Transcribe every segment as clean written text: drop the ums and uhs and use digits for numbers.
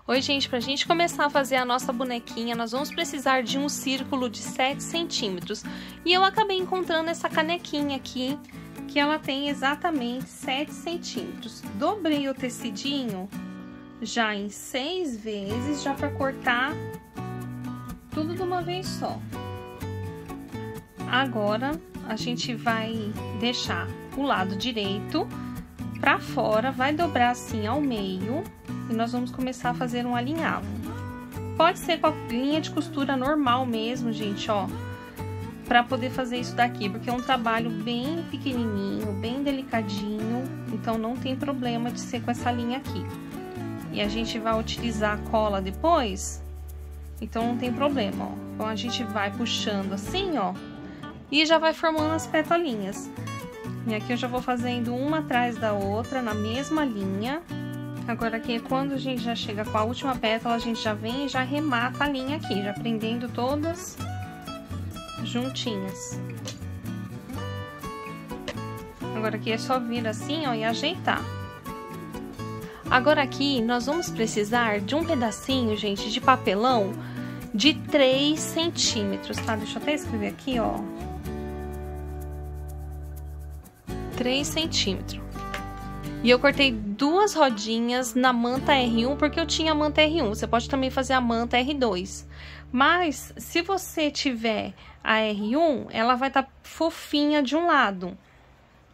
Oi, gente, pra gente começar a fazer a nossa bonequinha, nós vamos precisar de um círculo de 7 centímetros. E eu acabei encontrando essa canequinha aqui, que ela tem exatamente 7 centímetros. Dobrei o tecidinho já em 6 vezes, já pra cortar tudo de uma vez só. Agora, a gente vai deixar o lado direito pra fora, vai dobrar assim ao meio e nós vamos começar a fazer um alinhavo. Pode ser com a linha de costura normal mesmo, gente, ó, pra poder fazer isso daqui, porque é um trabalho bem pequenininho, bem delicadinho, então não tem problema de ser com essa linha aqui. E a gente vai utilizar a cola depois, então não tem problema, ó. Então a gente vai puxando assim, ó, e já vai formando as petalinhas. E aqui eu já vou fazendo uma atrás da outra, na mesma linha. Agora aqui, quando a gente já chega com a última pétala, a gente já vem e já remata a linha aqui, já prendendo todas juntinhas. Agora aqui é só vir assim, ó, e ajeitar. Agora aqui, nós vamos precisar de um pedacinho, gente, de papelão de 3 centímetros, tá? Deixa eu até escrever aqui, ó. 3 centímetros. E eu cortei 2 rodinhas na manta R1, porque eu tinha a manta R1. Você pode também fazer a manta R2. Mas, se você tiver a R1, ela vai estar fofinha de um lado.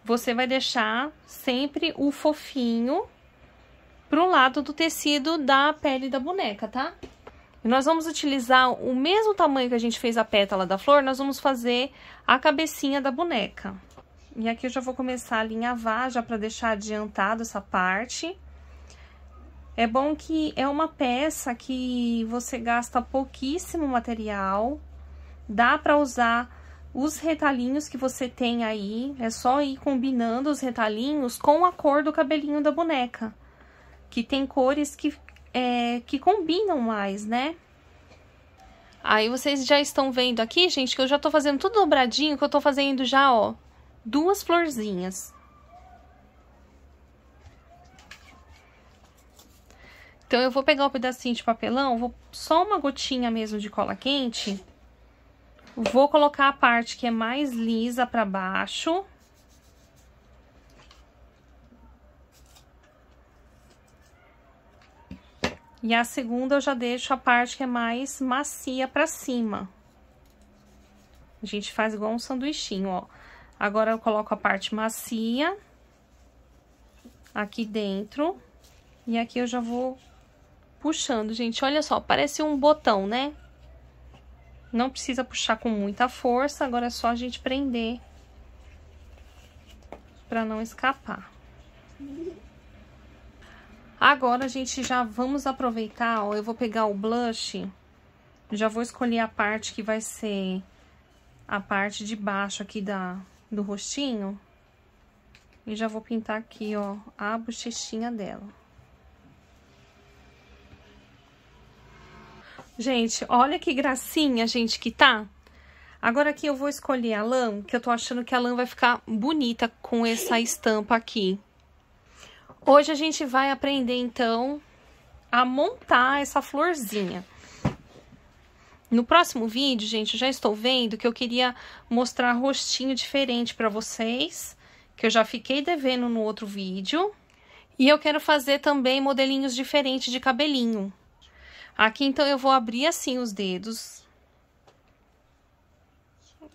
Você vai deixar sempre o fofinho pro lado do tecido da pele da boneca, tá? E nós vamos utilizar o mesmo tamanho que a gente fez a pétala da flor, nós vamos fazer a cabecinha da boneca. E aqui eu já vou começar a alinhavar, já para deixar adiantado essa parte. É bom que é uma peça que você gasta pouquíssimo material. Dá para usar os retalhinhos que você tem aí. É só ir combinando os retalhinhos com a cor do cabelinho da boneca. Que tem cores que combinam mais, né? Aí vocês já estão vendo aqui, gente, que eu já tô fazendo tudo dobradinho, que eu tô fazendo já, ó, 2 florzinhas. Então, eu vou pegar um pedacinho de papelão, vou só uma gotinha mesmo de cola quente. Vou colocar a parte que é mais lisa pra baixo. E a segunda eu já deixo a parte que é mais macia pra cima. A gente faz igual um sanduichinho, ó. Agora, eu coloco a parte macia aqui dentro. E aqui eu já vou puxando, gente. Olha só, parece um botão, né? Não precisa puxar com muita força. Agora, é só a gente prender pra não escapar. Agora, a gente já vamos aproveitar, ó. Eu vou pegar o blush. Já vou escolher a parte que vai ser a parte de baixo aqui do rostinho. E já vou pintar aqui, ó, a bochechinha dela. Gente, olha que gracinha, gente, que tá. Agora aqui eu vou escolher a lã, que eu tô achando que a lã vai ficar bonita com essa estampa aqui. Hoje a gente vai aprender, então, a montar essa florzinha. No próximo vídeo, gente, eu já estou vendo que eu queria mostrar rostinho diferente pra vocês, que eu já fiquei devendo no outro vídeo. E eu quero fazer também modelinhos diferentes de cabelinho. Aqui, então, eu vou abrir assim os dedos.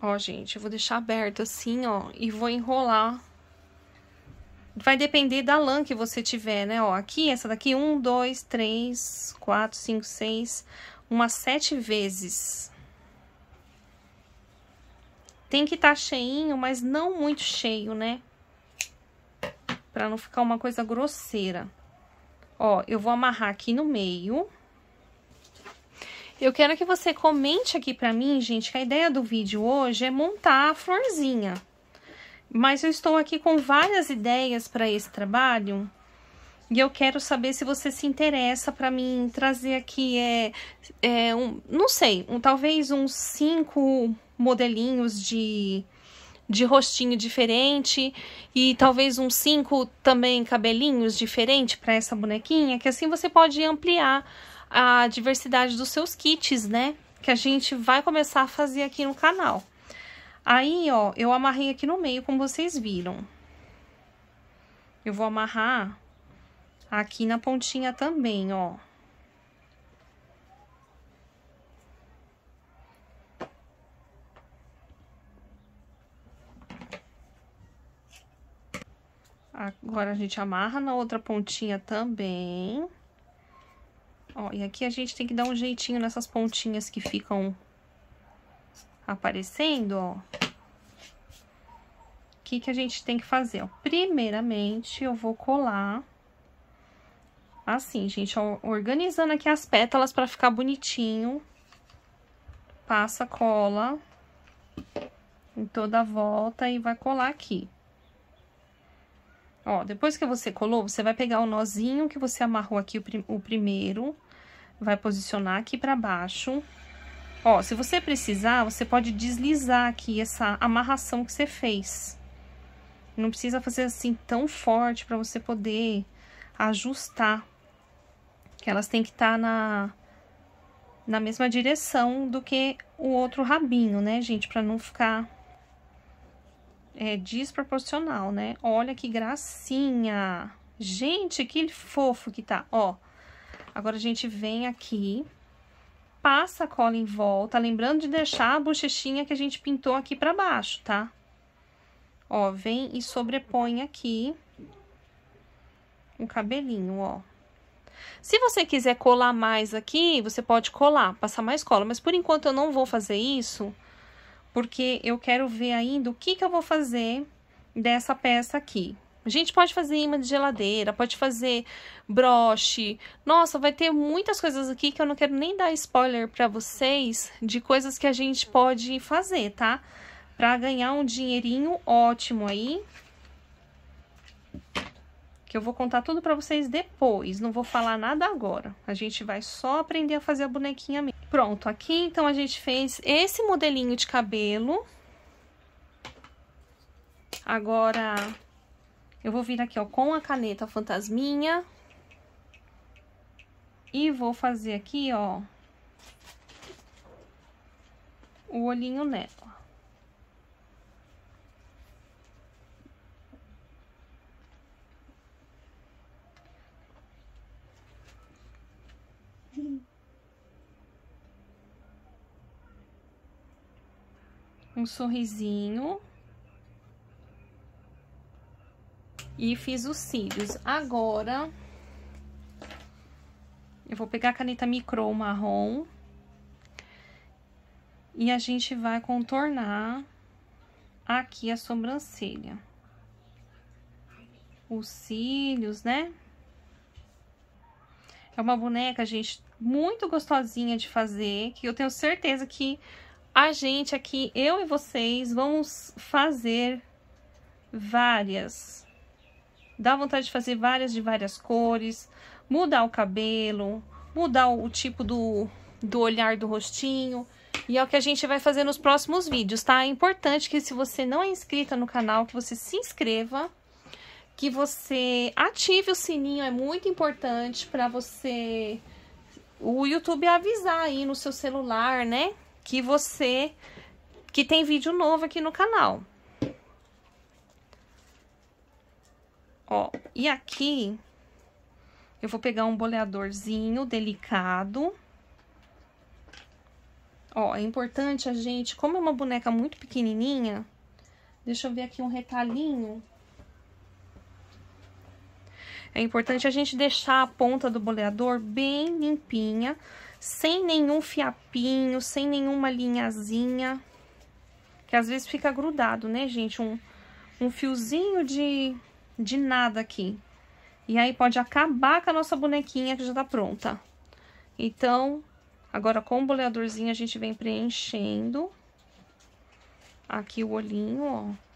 Ó, gente, eu vou deixar aberto assim, ó, e vou enrolar. Vai depender da lã que você tiver, né? Ó, aqui, essa daqui, 1, 2, 3, 4, 5, 6... umas 7 vezes. Tem que estar cheinho, mas não muito cheio, né? Pra não ficar uma coisa grosseira. Ó, eu vou amarrar aqui no meio. Eu quero que você comente aqui pra mim, gente, que a ideia do vídeo hoje é montar a florzinha. Mas eu estou aqui com várias ideias pra esse trabalho. E eu quero saber se você se interessa para mim trazer aqui, não sei, talvez uns 5 modelinhos de de rostinho diferente e talvez uns 5 também cabelinhos diferentes para essa bonequinha, que assim você pode ampliar a diversidade dos seus kits, né? Que a gente vai começar a fazer aqui no canal. Aí, ó, eu amarrei aqui no meio, como vocês viram. Eu vou amarrar aqui na pontinha também, ó. Agora, a gente amarra na outra pontinha também. Ó, e aqui a gente tem que dar um jeitinho nessas pontinhas que ficam aparecendo, ó. O que a gente tem que fazer, ó? Primeiramente, eu vou colar assim, gente, ó, organizando aqui as pétalas pra ficar bonitinho. Passa cola em toda a volta e vai colar aqui. Ó, depois que você colou, você vai pegar o nozinho que você amarrou aqui, o primeiro, vai posicionar aqui pra baixo. Ó, se você precisar, você pode deslizar aqui essa amarração que você fez. Não precisa fazer assim tão forte pra você poder ajustar. Que elas têm que estar na mesma direção do que o outro rabinho, né, gente? Pra não ficar desproporcional, né? Olha que gracinha! Gente, que fofo que tá, ó. Agora, a gente vem aqui, passa a cola em volta, lembrando de deixar a bochechinha que a gente pintou aqui pra baixo, tá? Ó, vem e sobrepõe aqui o cabelinho, ó. Se você quiser colar mais aqui, você pode colar, passar mais cola. Mas, por enquanto, eu não vou fazer isso, porque eu quero ver ainda o que eu vou fazer dessa peça aqui. A gente pode fazer imã de geladeira, pode fazer broche. Nossa, vai ter muitas coisas aqui que eu não quero nem dar spoiler pra vocês de coisas que a gente pode fazer, tá? Pra ganhar um dinheirinho ótimo aí. Que eu vou contar tudo pra vocês depois, não vou falar nada agora. A gente vai só aprender a fazer a bonequinha mesmo. Pronto, aqui então a gente fez esse modelinho de cabelo. Agora, eu vou vir aqui, ó, com a caneta fantasminha. E vou fazer aqui, ó, o olhinho nela. Um sorrisinho. E fiz os cílios. Agora, eu vou pegar a caneta micro marrom. E a gente vai contornar aqui a sobrancelha. Os cílios, né? É uma boneca, gente, muito gostosinha de fazer, que eu tenho certeza que a gente aqui, eu e vocês, vamos fazer várias. Dá vontade de fazer várias de várias cores, mudar o cabelo, mudar o tipo do olhar do rostinho. E é o que a gente vai fazer nos próximos vídeos, tá? É importante que, se você não é inscrita no canal, que você se inscreva, que você ative o sininho, é muito importante para você, o YouTube avisar aí no seu celular, né? Que tem vídeo novo aqui no canal. Ó, e aqui eu vou pegar um boleadorzinho delicado. Ó, é importante a gente, como é uma boneca muito pequenininha, deixa eu ver aqui um retalhinho. É importante a gente deixar a ponta do boleador bem limpinha, sem nenhum fiapinho, sem nenhuma linhazinha, que às vezes fica grudado, né, gente? Um fiozinho de nada aqui. E aí pode acabar com a nossa bonequinha que já tá pronta. Então, agora com o boleadorzinho a gente vem preenchendo aqui o olhinho, ó.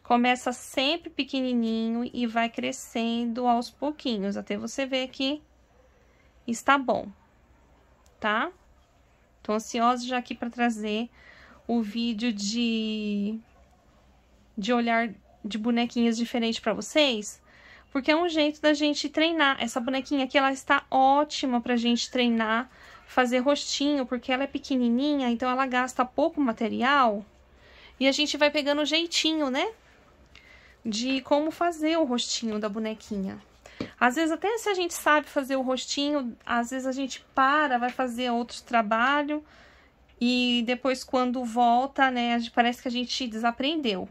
Começa sempre pequenininho e vai crescendo aos pouquinhos, até você ver que está bom, tá? Tô ansiosa já aqui para trazer o vídeo de olhar de bonequinhas diferentes pra vocês, porque é um jeito da gente treinar. Essa bonequinha aqui, ela está ótima pra gente treinar, fazer rostinho, porque ela é pequenininha, então ela gasta pouco material e a gente vai pegando o jeitinho, né, de como fazer o rostinho da bonequinha. Às vezes, até se a gente sabe fazer o rostinho, às vezes a gente vai fazer outros trabalhos e depois quando volta, né, parece que a gente desaprendeu.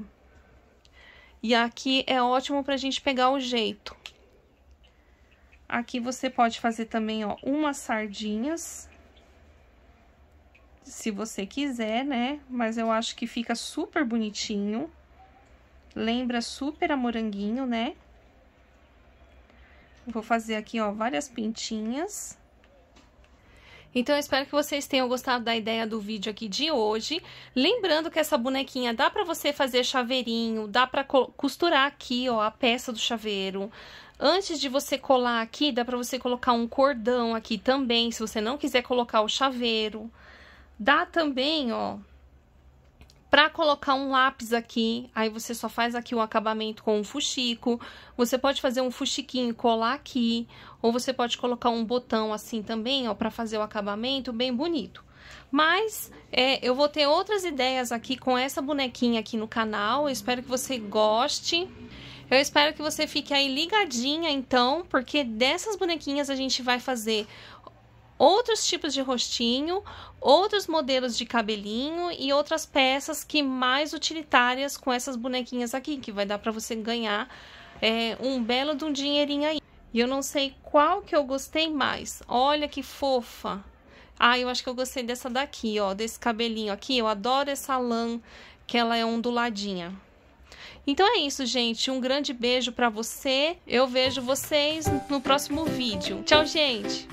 E aqui é ótimo pra gente pegar o jeito. Aqui você pode fazer também, ó, umas sardinhas, se você quiser, né? Mas eu acho que fica super bonitinho. Lembra super a moranguinho, né? Vou fazer aqui, ó, várias pintinhas. Então, eu espero que vocês tenham gostado da ideia do vídeo aqui de hoje. Lembrando que essa bonequinha dá pra você fazer chaveirinho, dá pra costurar aqui, ó, a peça do chaveiro. Antes de você colar aqui, dá pra você colocar um cordão aqui também, se você não quiser colocar o chaveiro. Dá também, ó, pra colocar um lápis aqui, aí você só faz aqui o acabamento com um fuxico. Você pode fazer um fuxiquinho e colar aqui, ou você pode colocar um botão assim também, ó, pra fazer o acabamento bem bonito. Mas eu vou ter outras ideias aqui com essa bonequinha aqui no canal, eu espero que você goste. Eu espero que você fique aí ligadinha, então, porque dessas bonequinhas a gente vai fazer outros tipos de rostinho, outros modelos de cabelinho e outras peças que mais utilitárias com essas bonequinhas aqui, que vai dar pra você ganhar um belo de um dinheirinho aí. E eu não sei qual que eu gostei mais. Olha que fofa! Ah, eu acho que eu gostei dessa daqui, ó, desse cabelinho aqui. Eu adoro essa lã, que ela é onduladinha. Então é isso, gente. Um grande beijo pra você. Eu vejo vocês no próximo vídeo. Tchau, gente!